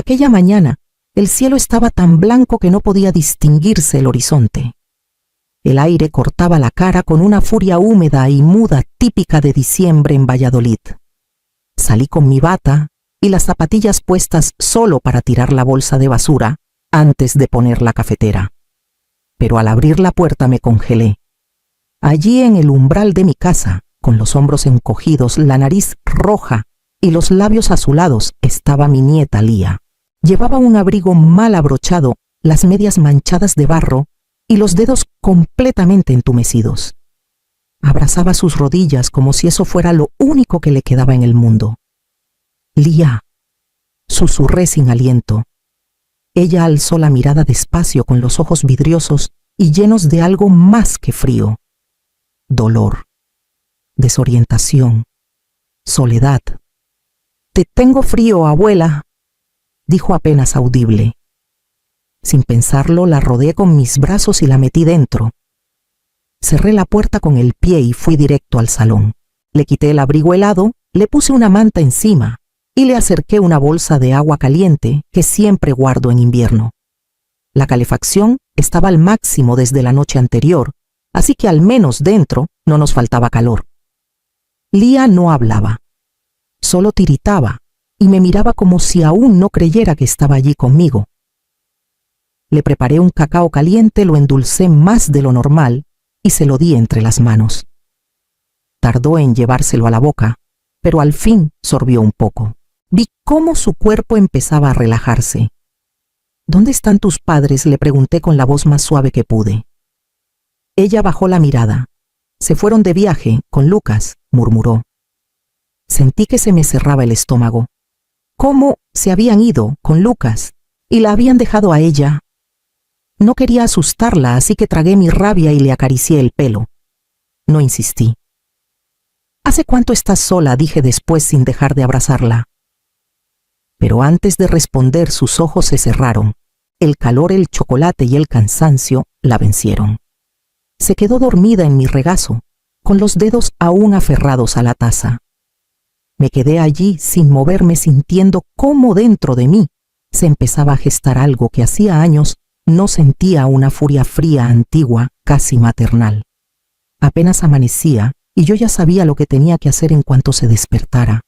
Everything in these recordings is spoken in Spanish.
Aquella mañana, el cielo estaba tan blanco que no podía distinguirse el horizonte. El aire cortaba la cara con una furia húmeda y muda típica de diciembre en Valladolid. Salí con mi bata y las zapatillas puestas solo para tirar la bolsa de basura antes de poner la cafetera. Pero al abrir la puerta me congelé. Allí en el umbral de mi casa, con los hombros encogidos, la nariz roja y los labios azulados, estaba mi nieta Lía. Llevaba un abrigo mal abrochado, las medias manchadas de barro y los dedos completamente entumecidos. Abrazaba sus rodillas como si eso fuera lo único que le quedaba en el mundo. Lía, susurré sin aliento. Ella alzó la mirada despacio con los ojos vidriosos y llenos de algo más que frío. Dolor, desorientación, soledad. «Te tengo frío, abuela», dijo apenas audible. Sin pensarlo, la rodeé con mis brazos y la metí dentro. Cerré la puerta con el pie y fui directo al salón. Le quité el abrigo helado, le puse una manta encima y le acerqué una bolsa de agua caliente que siempre guardo en invierno. La calefacción estaba al máximo desde la noche anterior, así que al menos dentro no nos faltaba calor. Lía no hablaba, solo tiritaba y me miraba como si aún no creyera que estaba allí conmigo. Le preparé un cacao caliente, lo endulcé más de lo normal y se lo di entre las manos. Tardó en llevárselo a la boca, pero al fin sorbió un poco. Vi cómo su cuerpo empezaba a relajarse. «¿Dónde están tus padres?», le pregunté con la voz más suave que pude. Ella bajó la mirada. «Se fueron de viaje con Lucas», murmuró. Sentí que se me cerraba el estómago. ¿Cómo se habían ido con Lucas y la habían dejado a ella? No quería asustarla, así que tragué mi rabia y le acaricié el pelo. No insistí. «¿Hace cuánto estás sola?», dije después sin dejar de abrazarla. Pero antes de responder sus ojos se cerraron. El calor, el chocolate y el cansancio la vencieron. Se quedó dormida en mi regazo, con los dedos aún aferrados a la taza. Me quedé allí sin moverme, sintiendo cómo dentro de mí se empezaba a gestar algo que hacía años no sentía, una furia fría, antigua, casi maternal. Apenas amanecía y yo ya sabía lo que tenía que hacer en cuanto se despertara.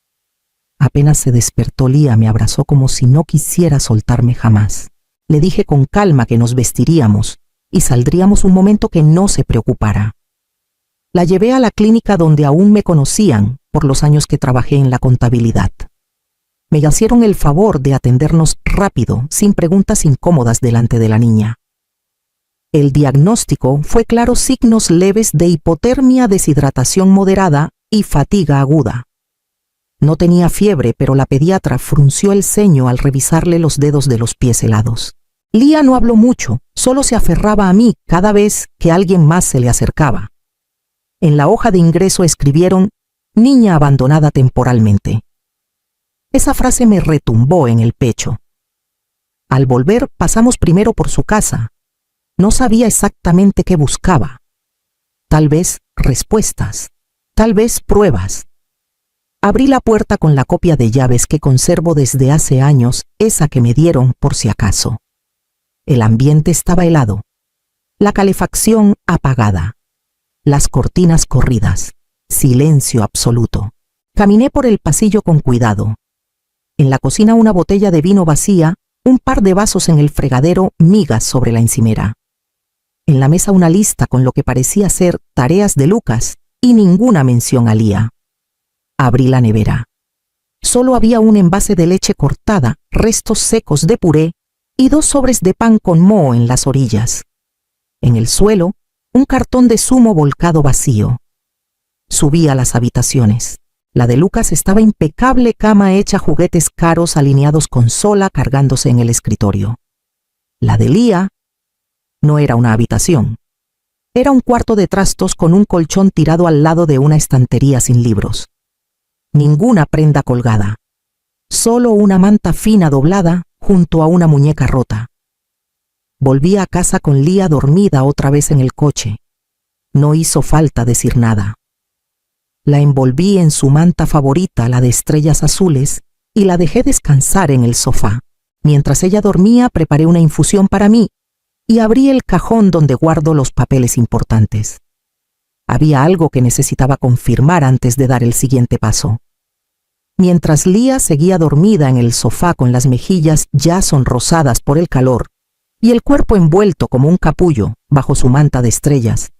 Apenas se despertó, Lía me abrazó como si no quisiera soltarme jamás. Le dije con calma que nos vestiríamos y saldríamos un momento, que no se preocupara. La llevé a la clínica donde aún me conocían por los años que trabajé en la contabilidad. Me hicieron el favor de atendernos rápido, sin preguntas incómodas delante de la niña. El diagnóstico fue claro: signos leves de hipotermia, deshidratación moderada y fatiga aguda. No tenía fiebre, pero la pediatra frunció el ceño al revisarle los dedos de los pies helados. Lía no habló mucho, solo se aferraba a mí cada vez que alguien más se le acercaba. En la hoja de ingreso escribieron: «Niña abandonada temporalmente». Esa frase me retumbó en el pecho. Al volver, pasamos primero por su casa. No sabía exactamente qué buscaba. Tal vez respuestas, tal vez pruebas. Abrí la puerta con la copia de llaves que conservo desde hace años, esa que me dieron por si acaso. El ambiente estaba helado, la calefacción apagada, las cortinas corridas, silencio absoluto. Caminé por el pasillo con cuidado. En la cocina, una botella de vino vacía, un par de vasos en el fregadero, migas sobre la encimera. En la mesa, una lista con lo que parecía ser tareas de Lucas y ninguna mención a Lía. Abrí la nevera. Solo había un envase de leche cortada, restos secos de puré y 2 sobres de pan con moho en las orillas. En el suelo, un cartón de zumo volcado vacío. Subí a las habitaciones. La de Lucas estaba impecable, cama hecha, juguetes caros alineados con sola cargándose en el escritorio. La de Lía no era una habitación. Era un cuarto de trastos con un colchón tirado al lado de una estantería sin libros. Ninguna prenda colgada. Solo una manta fina doblada junto a una muñeca rota. Volví a casa con Lía dormida otra vez en el coche. No hizo falta decir nada. La envolví en su manta favorita, la de estrellas azules, y la dejé descansar en el sofá. Mientras ella dormía, preparé una infusión para mí y abrí el cajón donde guardo los papeles importantes. Había algo que necesitaba confirmar antes de dar el siguiente paso. Mientras Lía seguía dormida en el sofá con las mejillas ya sonrosadas por el calor y el cuerpo envuelto como un capullo bajo su manta de estrellas,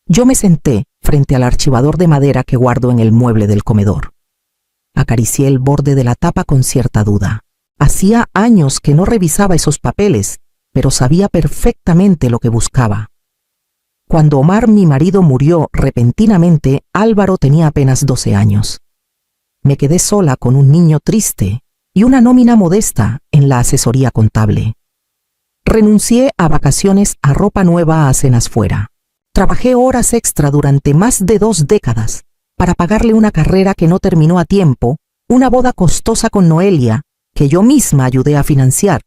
yo me senté frente al archivador de madera que guardo en el mueble del comedor. Acaricié el borde de la tapa con cierta duda. Hacía años que no revisaba esos papeles, pero sabía perfectamente lo que buscaba. Cuando Omar, mi marido, murió repentinamente, Álvaro tenía apenas 12 años. Me quedé sola con un niño triste y una nómina modesta en la asesoría contable. Renuncié a vacaciones, a ropa nueva, a cenas fuera. Trabajé horas extra durante más de 2 décadas para pagarle una carrera que no terminó a tiempo, una boda costosa con Noelia, que yo misma ayudé a financiar,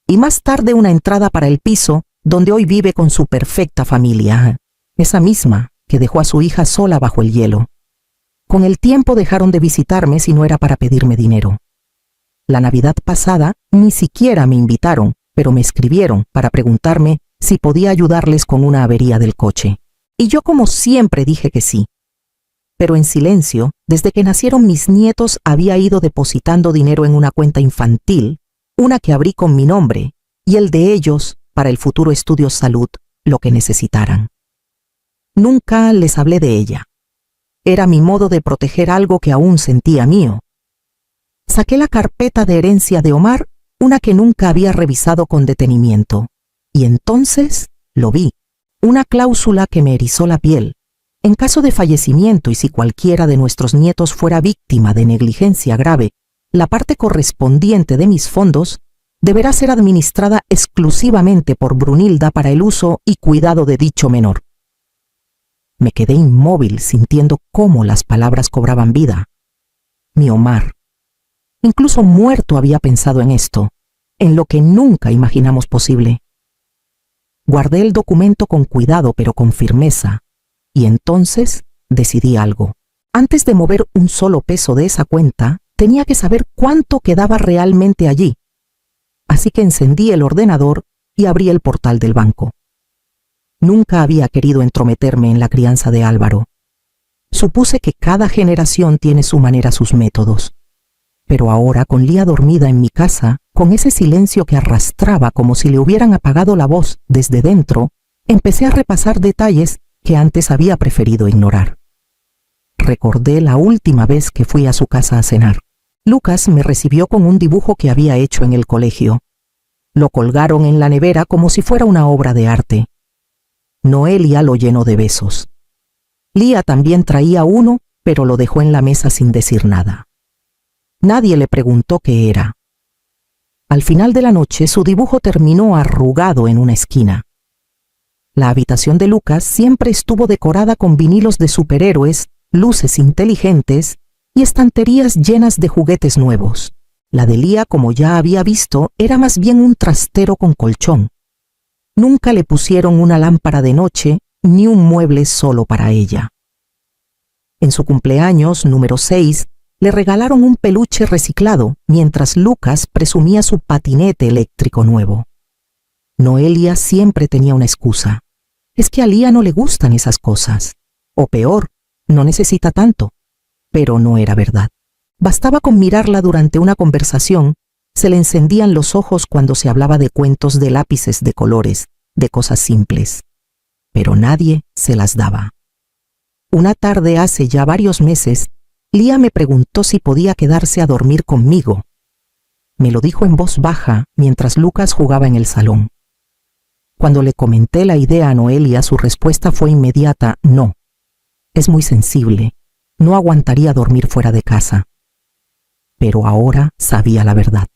y más tarde una entrada para el piso donde hoy vive con su perfecta familia, esa misma que dejó a su hija sola bajo el hielo. Con el tiempo dejaron de visitarme si no era para pedirme dinero. La Navidad pasada ni siquiera me invitaron, pero me escribieron para preguntarme si podía ayudarles con una avería del coche. Y yo como siempre dije que sí. Pero en silencio, desde que nacieron mis nietos había ido depositando dinero en una cuenta infantil, una que abrí con mi nombre, y el de ellos para el futuro estudio salud, lo que necesitaran. Nunca les hablé de ella. Era mi modo de proteger algo que aún sentía mío. Saqué la carpeta de herencia de Omar, una que nunca había revisado con detenimiento, y entonces lo vi, una cláusula que me erizó la piel. En caso de fallecimiento y si cualquiera de nuestros nietos fuera víctima de negligencia grave, la parte correspondiente de mis fondos deberá ser administrada exclusivamente por Brunilda para el uso y cuidado de dicho menor. Me quedé inmóvil sintiendo cómo las palabras cobraban vida. Mi Omar. Incluso muerto había pensado en esto, en lo que nunca imaginamos posible. Guardé el documento con cuidado pero con firmeza, y entonces decidí algo. Antes de mover un solo peso de esa cuenta, tenía que saber cuánto quedaba realmente allí. Así que encendí el ordenador y abrí el portal del banco. Nunca había querido entrometerme en la crianza de Álvaro. Supuse que cada generación tiene su manera, sus métodos. Pero ahora, con Lía dormida en mi casa, con ese silencio que arrastraba como si le hubieran apagado la voz desde dentro, empecé a repasar detalles que antes había preferido ignorar. Recordé la última vez que fui a su casa a cenar. Lucas me recibió con un dibujo que había hecho en el colegio. Lo colgaron en la nevera como si fuera una obra de arte. Noelia lo llenó de besos. Lía también traía uno, pero lo dejó en la mesa sin decir nada. Nadie le preguntó qué era. Al final de la noche, su dibujo terminó arrugado en una esquina. La habitación de Lucas siempre estuvo decorada con vinilos de superhéroes, luces inteligentes y estanterías llenas de juguetes nuevos. La de Lía, como ya había visto, era más bien un trastero con colchón. Nunca le pusieron una lámpara de noche ni un mueble solo para ella. En su cumpleaños número 6, le regalaron un peluche reciclado, mientras Lucas presumía su patinete eléctrico nuevo. Noelia siempre tenía una excusa. Es que a Lía no le gustan esas cosas. O peor, no necesita tanto. Pero no era verdad. Bastaba con mirarla durante una conversación, se le encendían los ojos cuando se hablaba de cuentos, de lápices, de colores, de cosas simples. Pero nadie se las daba. Una tarde hace ya varios meses, Lía me preguntó si podía quedarse a dormir conmigo. Me lo dijo en voz baja mientras Lucas jugaba en el salón. Cuando le comenté la idea a Noelia, su respuesta fue inmediata: no. Es muy sensible. No aguantaría dormir fuera de casa. Pero ahora sabía la verdad.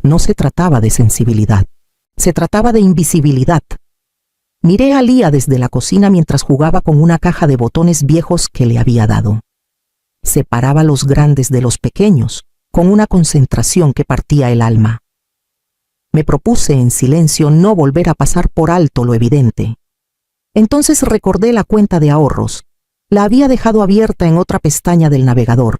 No se trataba de sensibilidad. Se trataba de invisibilidad. Miré a Lía desde la cocina mientras jugaba con una caja de botones viejos que le había dado. Separaba los grandes de los pequeños, con una concentración que partía el alma. Me propuse en silencio no volver a pasar por alto lo evidente. Entonces recordé la cuenta de ahorros. La había dejado abierta en otra pestaña del navegador.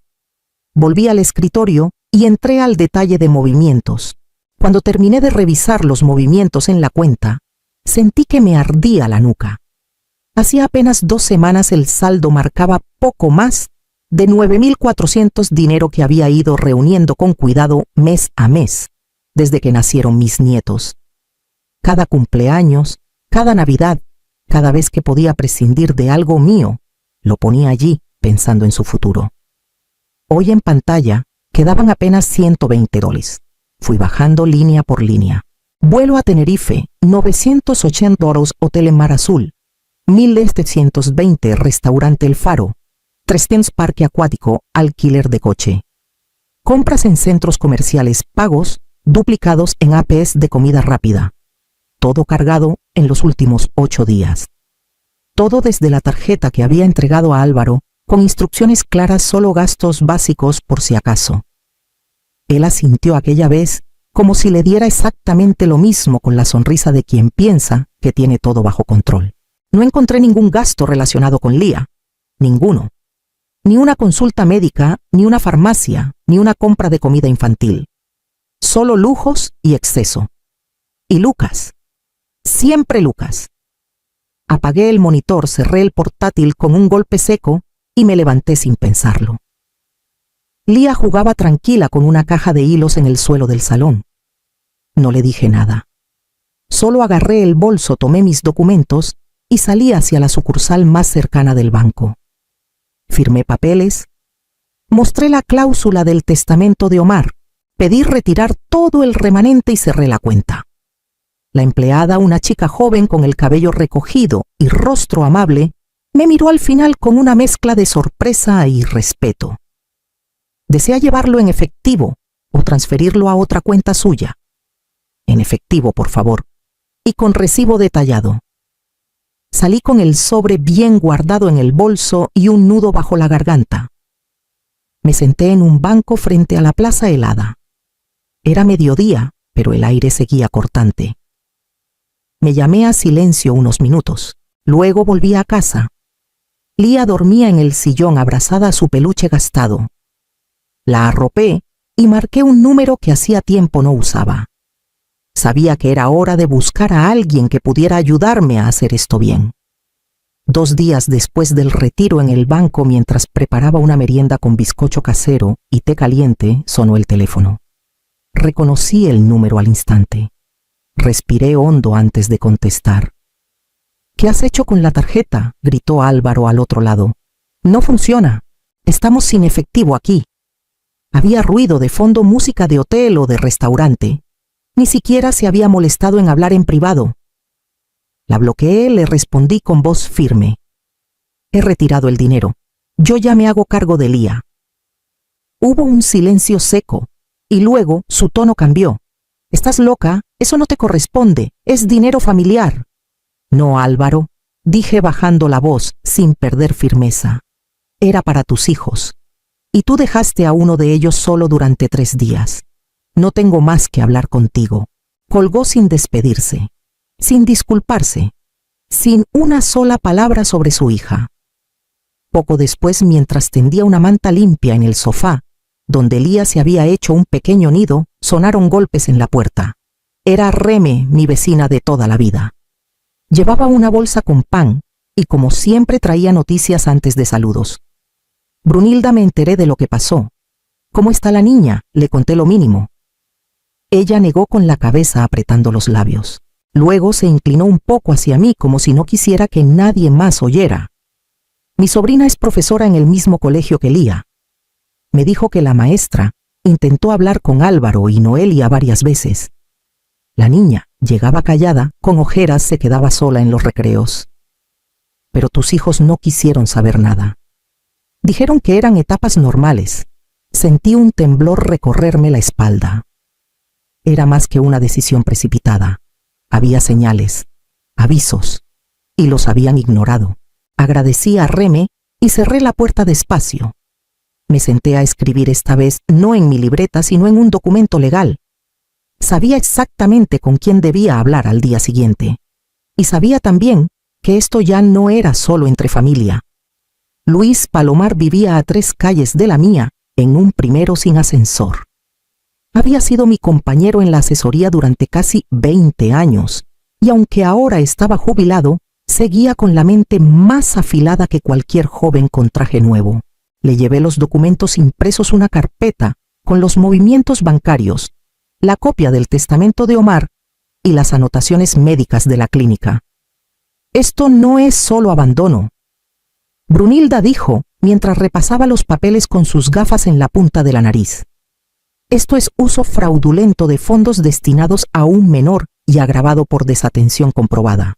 Volví al escritorio y entré al detalle de movimientos. Cuando terminé de revisar los movimientos en la cuenta, sentí que me ardía la nuca. Hacía apenas 2 semanas el saldo marcaba poco más de 9.400, dinero que había ido reuniendo con cuidado mes a mes, desde que nacieron mis nietos. Cada cumpleaños, cada Navidad, cada vez que podía prescindir de algo mío, lo ponía allí pensando en su futuro. Hoy en pantalla quedaban apenas $120. Fui bajando línea por línea. Vuelo a Tenerife, $980, hotel en Mar Azul. 1.720, restaurante El Faro. 300, parque acuático, alquiler de coche. Compras en centros comerciales, pagos duplicados en APs de comida rápida. Todo cargado en los últimos 8 días. Todo desde la tarjeta que había entregado a Álvaro, con instrucciones claras, solo gastos básicos por si acaso. Él asintió aquella vez como si le diera exactamente lo mismo, con la sonrisa de quien piensa que tiene todo bajo control. No encontré ningún gasto relacionado con Lía. Ninguno. Ni una consulta médica, ni una farmacia, ni una compra de comida infantil. Solo lujos y exceso. Y Lucas. Siempre Lucas. Apagué el monitor, cerré el portátil con un golpe seco y me levanté sin pensarlo. Lía jugaba tranquila con una caja de hilos en el suelo del salón. No le dije nada. Solo agarré el bolso, tomé mis documentos y salí hacia la sucursal más cercana del banco. Firmé papeles, mostré la cláusula del testamento de Omar, pedí retirar todo el remanente y cerré la cuenta. La empleada, una chica joven con el cabello recogido y rostro amable, me miró al final con una mezcla de sorpresa y respeto. ¿Desea llevarlo en efectivo o transferirlo a otra cuenta suya? En efectivo, por favor, y con recibo detallado. Salí con el sobre bien guardado en el bolso y un nudo bajo la garganta. Me senté en un banco frente a la plaza helada. Era mediodía, pero el aire seguía cortante. Me llamé a silencio unos minutos. Luego volví a casa. Lía dormía en el sillón abrazada a su peluche gastado. La arropé y marqué un número que hacía tiempo no usaba. Sabía que era hora de buscar a alguien que pudiera ayudarme a hacer esto bien. 2 días después del retiro en el banco, mientras preparaba una merienda con bizcocho casero y té caliente, sonó el teléfono. Reconocí el número al instante. Respiré hondo antes de contestar. ¿Qué has hecho con la tarjeta?, gritó Álvaro al otro lado. No funciona. Estamos sin efectivo aquí. Había ruido de fondo, música de hotel o de restaurante. Ni siquiera se había molestado en hablar en privado. La bloqueé, le respondí con voz firme. He retirado el dinero. Yo ya me hago cargo de Lía. Hubo un silencio seco, y luego su tono cambió. ¿Estás loca? Eso no te corresponde. Es dinero familiar. No, Álvaro, dije bajando la voz sin perder firmeza. Era para tus hijos. Y tú dejaste a uno de ellos solo durante 3 días. No tengo más que hablar contigo. Colgó sin despedirse, sin disculparse, sin una sola palabra sobre su hija. Poco después, mientras tendía una manta limpia en el sofá, donde Lía se había hecho un pequeño nido, sonaron golpes en la puerta. Era Reme, mi vecina de toda la vida. Llevaba una bolsa con pan y, como siempre, traía noticias antes de saludos. Brunilda, me enteré de lo que pasó. ¿Cómo está la niña?, le conté lo mínimo. Ella negó con la cabeza, apretando los labios. Luego se inclinó un poco hacia mí, como si no quisiera que nadie más oyera. Mi sobrina es profesora en el mismo colegio que Lía. Me dijo que la maestra intentó hablar con Álvaro y Noelia varias veces. La niña llegaba callada, con ojeras, se quedaba sola en los recreos. Pero tus hijos no quisieron saber nada. Dijeron que eran etapas normales. Sentí un temblor recorrerme la espalda. Era más que una decisión precipitada. Había señales, avisos, y los habían ignorado. Agradecí a Reme y cerré la puerta despacio. Me senté a escribir, esta vez no en mi libreta, sino en un documento legal. Sabía exactamente con quién debía hablar al día siguiente. Y sabía también que esto ya no era solo entre familia. Luis Palomar vivía a 3 calles de la mía, en un primero sin ascensor. Había sido mi compañero en la asesoría durante casi 20 años, y aunque ahora estaba jubilado, seguía con la mente más afilada que cualquier joven con traje nuevo. Le llevé los documentos impresos, una carpeta con los movimientos bancarios, la copia del testamento de Omar y las anotaciones médicas de la clínica. Esto no es solo abandono, Brunilda dijo mientras repasaba los papeles con sus gafas en la punta de la nariz. Esto es uso fraudulento de fondos destinados a un menor y agravado por desatención comprobada.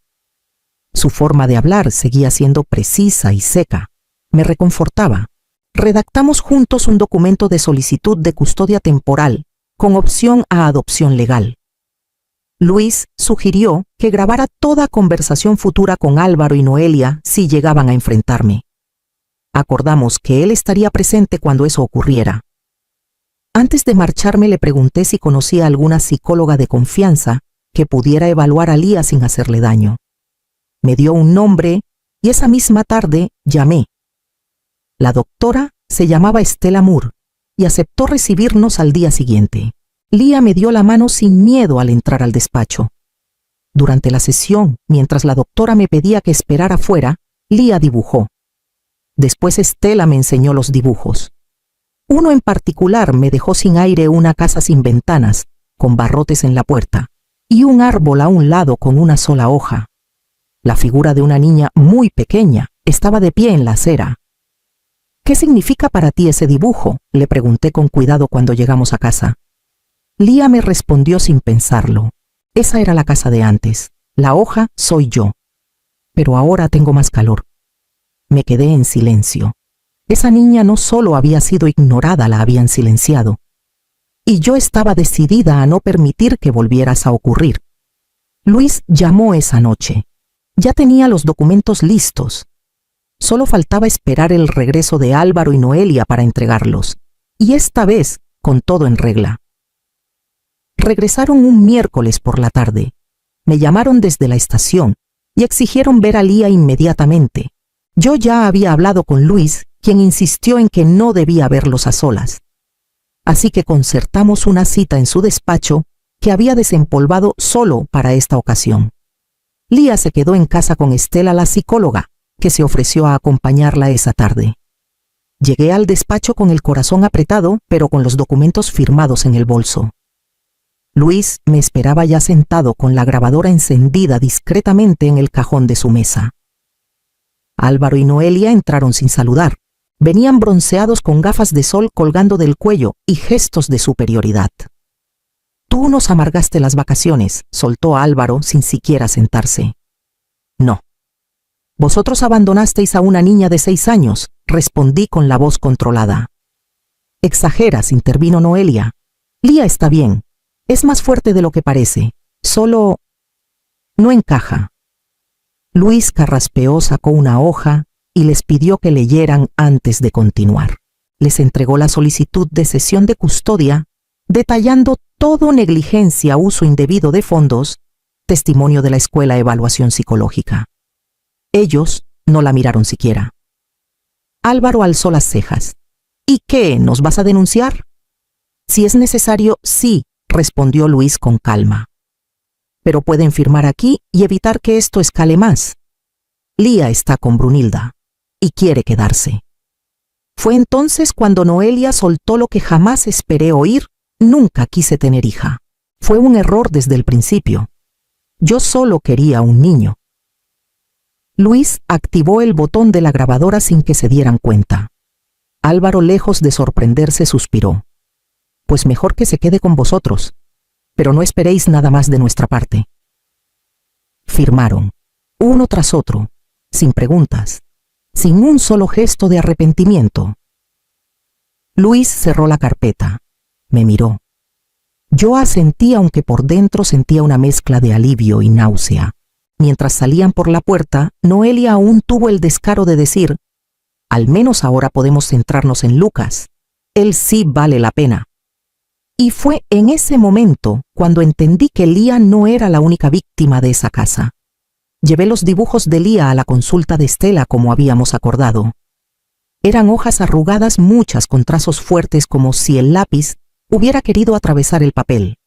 Su forma de hablar seguía siendo precisa y seca. Me reconfortaba. Redactamos juntos un documento de solicitud de custodia temporal con opción a adopción legal. Luis sugirió que grabara toda conversación futura con Álvaro y Noelia si llegaban a enfrentarme. Acordamos que él estaría presente cuando eso ocurriera. Antes de marcharme le pregunté si conocía alguna psicóloga de confianza que pudiera evaluar a Lía sin hacerle daño. Me dio un nombre y esa misma tarde llamé. La doctora se llamaba Estela Moore y aceptó recibirnos al día siguiente. Lía me dio la mano sin miedo al entrar al despacho. Durante la sesión, mientras la doctora me pedía que esperara fuera, Lía dibujó. Después Estela me enseñó los dibujos. Uno en particular me dejó sin aire una casa sin ventanas, con barrotes en la puerta, y un árbol a un lado con una sola hoja. La figura de una niña muy pequeña estaba de pie en la acera. ¿Qué significa para ti ese dibujo?, le pregunté con cuidado cuando llegamos a casa. Lía me respondió sin pensarlo. Esa era la casa de antes. La hoja soy yo. Pero ahora tengo más calor. Me quedé en silencio. Esa niña no solo había sido ignorada, la habían silenciado. Y yo estaba decidida a no permitir que volvieras a ocurrir. Luis llamó esa noche. Ya tenía los documentos listos. Solo faltaba esperar el regreso de Álvaro y Noelia para entregarlos. Y esta vez, con todo en regla. Regresaron un miércoles por la tarde. Me llamaron desde la estación y exigieron ver a Lía inmediatamente. Yo ya había hablado con Luis, quien insistió en que no debía verlos a solas. Así que concertamos una cita en su despacho que había desempolvado solo para esta ocasión. Lía se quedó en casa con Estela, la psicóloga, que se ofreció a acompañarla esa tarde. Llegué al despacho con el corazón apretado, pero con los documentos firmados en el bolso. Luis me esperaba ya sentado con la grabadora encendida discretamente en el cajón de su mesa. Álvaro y Noelia entraron sin saludar. Venían bronceados con gafas de sol colgando del cuello y gestos de superioridad. Tú nos amargaste las vacaciones, soltó Álvaro sin siquiera sentarse. No. Vosotros abandonasteis a una niña de 6 años, respondí con la voz controlada. Exageras, intervino Noelia. Lía está bien. Es más fuerte de lo que parece. Solo no encaja. Luis carraspeó, sacó una hoja y les pidió que leyeran antes de continuar. Les entregó la solicitud de cesión de custodia, detallando todo: negligencia, uso indebido de fondos, testimonio de la escuela, evaluación psicológica. Ellos no la miraron siquiera. Álvaro alzó las cejas. ¿Y qué? ¿Nos vas a denunciar? Si es necesario, sí, respondió Luis con calma. Pero pueden firmar aquí y evitar que esto escale más. Lía está con Brunilda y quiere quedarse. Fue entonces cuando Noelia soltó lo que jamás esperé oír: nunca quise tener hija. Fue un error desde el principio. Yo solo quería un niño. Luis activó el botón de la grabadora sin que se dieran cuenta. Álvaro, lejos de sorprenderse, suspiró. Pues mejor que se quede con vosotros, pero no esperéis nada más de nuestra parte. Firmaron, uno tras otro, sin preguntas, sin un solo gesto de arrepentimiento. Luis cerró la carpeta, me miró. Yo asentí, aunque por dentro sentía una mezcla de alivio y náusea. Mientras salían por la puerta, Noelia aún tuvo el descaro de decir: al menos ahora podemos centrarnos en Lucas. Él sí vale la pena. Y fue en ese momento cuando entendí que Lía no era la única víctima de esa casa. Llevé los dibujos de Lía a la consulta de Estela como habíamos acordado. Eran hojas arrugadas, muchas con trazos fuertes, como si el lápiz hubiera querido atravesar el papel.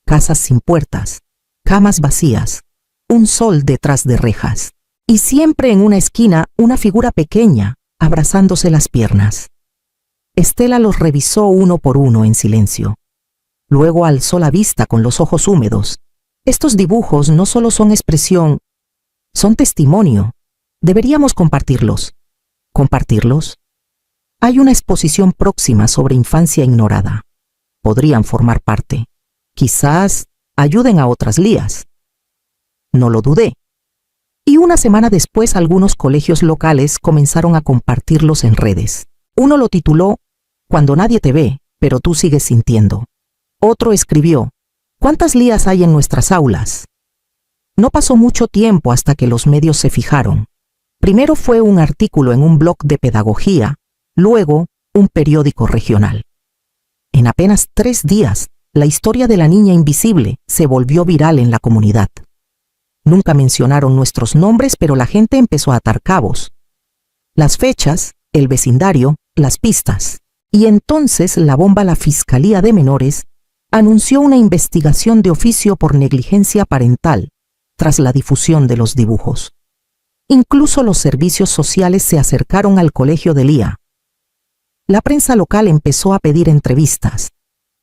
Casas sin puertas, camas vacías, un sol detrás de rejas, y siempre en una esquina una figura pequeña, abrazándose las piernas. Estela los revisó uno por uno en silencio. Luego alzó la vista con los ojos húmedos. Estos dibujos no solo son expresión, son testimonio. Deberíamos compartirlos. ¿Compartirlos? Hay una exposición próxima sobre infancia ignorada. Podrían formar parte. Quizás ayuden a otras Lías. No lo dudé. Y una semana después algunos colegios locales comenzaron a compartirlos en redes. Uno lo tituló Cuando nadie te ve, pero tú sigues sintiendo. Otro escribió, ¿cuántas Lías hay en nuestras aulas? No pasó mucho tiempo hasta que los medios se fijaron. Primero fue un artículo en un blog de pedagogía, luego un periódico regional. En apenas 3 días, la historia de la niña invisible se volvió viral en la comunidad. Nunca mencionaron nuestros nombres, pero la gente empezó a atar cabos. Las fechas, el vecindario, las pistas. Y entonces la bomba la Fiscalía de Menores anunció una investigación de oficio por negligencia parental tras la difusión de los dibujos. Incluso los servicios sociales se acercaron al colegio de Lía. La prensa local empezó a pedir entrevistas.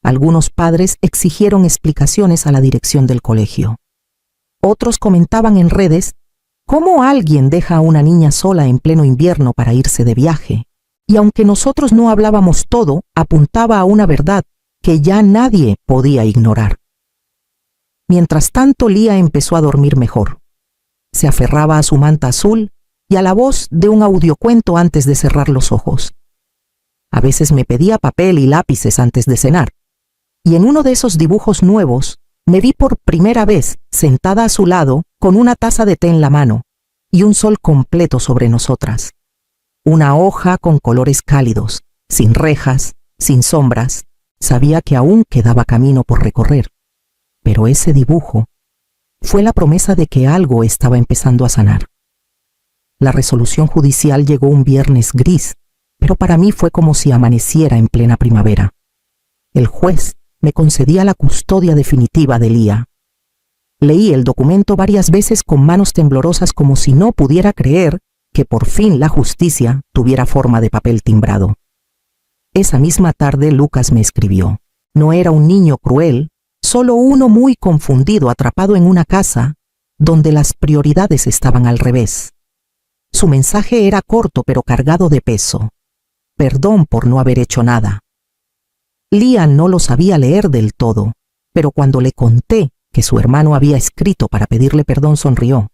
Algunos padres exigieron explicaciones a la dirección del colegio. Otros comentaban en redes cómo alguien deja a una niña sola en pleno invierno para irse de viaje. Y aunque nosotros no hablábamos todo, apuntaba a una verdad que ya nadie podía ignorar. Mientras tanto, Lía empezó a dormir mejor. Se aferraba a su manta azul y a la voz de un audiocuento antes de cerrar los ojos. A veces me pedía papel y lápices antes de cenar. Y en uno de esos dibujos nuevos, me vi por primera vez sentada a su lado con una taza de té en la mano y un sol completo sobre nosotras. Una hoja con colores cálidos, sin rejas, sin sombras. Sabía que aún quedaba camino por recorrer. Pero ese dibujo fue la promesa de que algo estaba empezando a sanar. La resolución judicial llegó un viernes gris, pero para mí fue como si amaneciera en plena primavera. El juez me concedía la custodia definitiva de Lía. Leí el documento varias veces con manos temblorosas como si no pudiera creer que por fin la justicia tuviera forma de papel timbrado. Esa misma tarde Lucas me escribió. No era un niño cruel, solo uno muy confundido atrapado en una casa donde las prioridades estaban al revés. Su mensaje era corto pero cargado de peso. Perdón por no haber hecho nada. Lía no lo sabía leer del todo, pero cuando le conté que su hermano había escrito para pedirle perdón sonrió.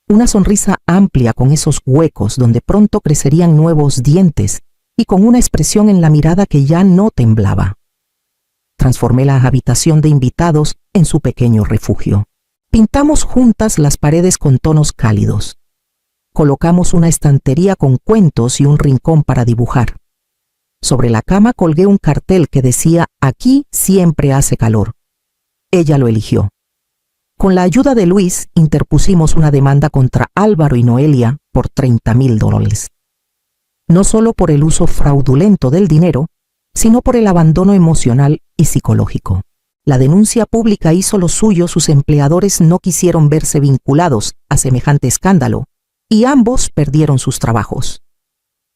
Una sonrisa amplia con esos huecos donde pronto crecerían nuevos dientes y con una expresión en la mirada que ya no temblaba. Transformé la habitación de invitados en su pequeño refugio. Pintamos juntas las paredes con tonos cálidos. Colocamos una estantería con cuentos y un rincón para dibujar. Sobre la cama colgué un cartel que decía «Aquí siempre hace calor». Ella lo eligió. Con la ayuda de Luis, interpusimos una demanda contra Álvaro y Noelia por $30,000. No solo por el uso fraudulento del dinero, sino por el abandono emocional y psicológico. La denuncia pública hizo lo suyo, sus empleadores no quisieron verse vinculados a semejante escándalo, y ambos perdieron sus trabajos.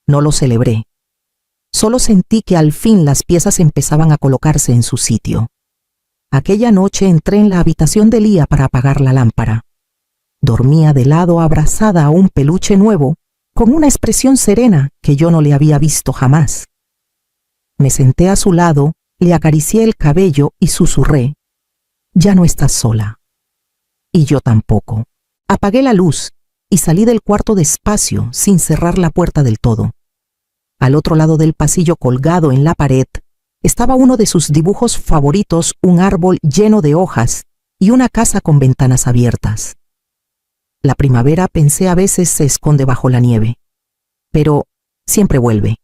No lo celebré. Solo sentí que al fin las piezas empezaban a colocarse en su sitio. Aquella noche entré en la habitación de Lía para apagar la lámpara. Dormía de lado abrazada a un peluche nuevo, con una expresión serena que yo no le había visto jamás. Me senté a su lado, le acaricié el cabello y susurré, «Ya no estás sola». Y yo tampoco. Apagué la luz y salí del cuarto despacio, sin cerrar la puerta del todo. Al otro lado del pasillo, colgado en la pared, estaba uno de sus dibujos favoritos, un árbol lleno de hojas y una casa con ventanas abiertas. La primavera, pensé a veces, se esconde bajo la nieve, pero siempre vuelve.